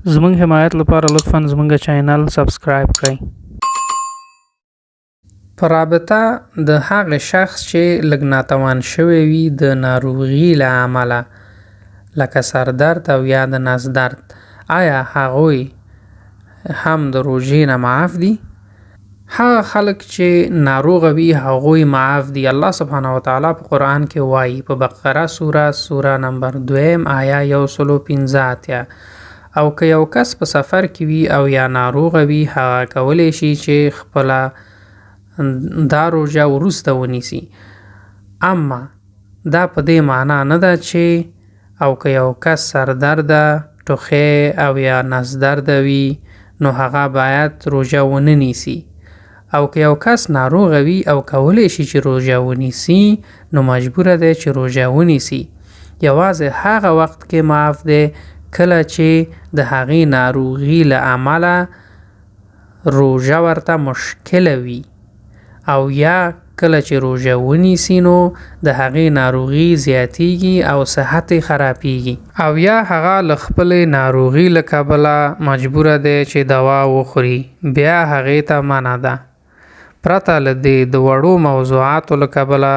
زموږ حمایت لپاره لطفا زموږ چینل سبسکرایب کړئ. په رابطه د هغه شخص چې لږ ناتوان شوی وي د ناروغي له امله لکه سردرد او یا د نس درد، آیا هغوی هم د روژې نه معاف دي؟ هغه خلک چې ناروغه وي هغوی معاف دي. الله سبحانه وتعالی په قرآن کې وایي په بقره سوره نمبر 2 آیا 115 او که یو کس په سفر کې وي او یا ناروغه وي هغه کولی شي چې خپله دا روژه وروسته ونیسي، اما دا په دې معنا نه ده چې او که یو کس سردرده، ټوخی او یا نس درده وي نو هغه باید روژه ونه نیسي، او که یو کس ناروغه وي او کولی شي چې روژه ونیسي نو مجبوره دی چې روژه ونیسي. یوازې هغه وخت کې معاف دی کله چې د هغې ناروغي له امله روژه ورته مشکله وي، او یا کله چې روژه ونیسي نو د هغې ناروغي زیاتیږي او صحت یې خرابیږي، او یا هغه له خپلې ناروغي له کبله مجبوره دی چې دوا وخوري، بیا هغې ته منع ده. پرته له دې د وړو موضوعاتو له کبله،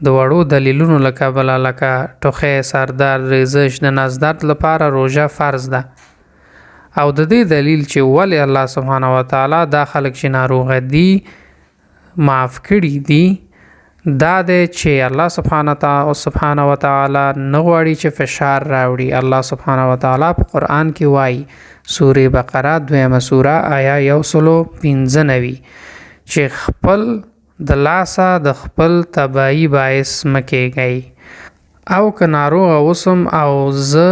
د وړو دلیلونو له کبله لکه ټوخی، سردرد، ریزش، د نس درد لپاره روژه فرض ده. او د دې دلیل چې ولې الله سبحانه وتعالی دا خلک چې ناروغه دي معاف کړي دي دا دی چې الله سبحانه وتعالی نه غواړي چې فشار راوړي. الله سبحانه وتعالی په قرآن کې وایي سوره بقره 2 سوره آیا 195 چې خپل د لاسه د خپل تباهی باعث مکیږئ. او که ناروغه اوسم او زه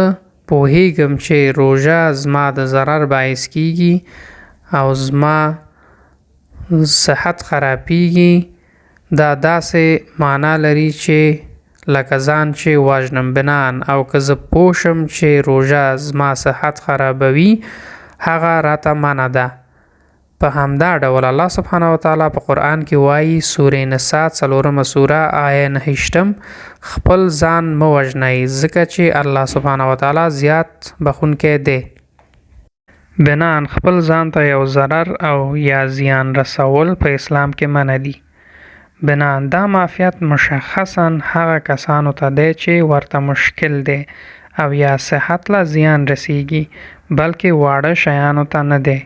پوهیږم چې روژه زما د ضرر باعث کیږي او زما صحت خرابیږي، دا داسې معنا لري چې لکه ځان چې وژنم بنان، او که زه پوه شم چې روژه زما صحت خرابوي هغه راته منع ده. په همدا ډول الله سبحانه وتعالی په قرآن کې وایي سوره نساء 4 سوره آیه 9 خپل ځان مه وژنئ ځکه چې الله سبحانه وتعالی زیات بخښونکی دی. بنان خپل ځان ته یو ضرر او یا زیان رسول په اسلام کې منع دي. بنان دا معافیت مشخصا هغه کسانو ته دی چې ورته مشکل دی او یا صحت له زیان رسیږي، بلکې واړه شیانو ته نه دی.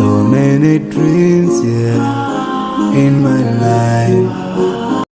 So many dreams, yeah, in my life.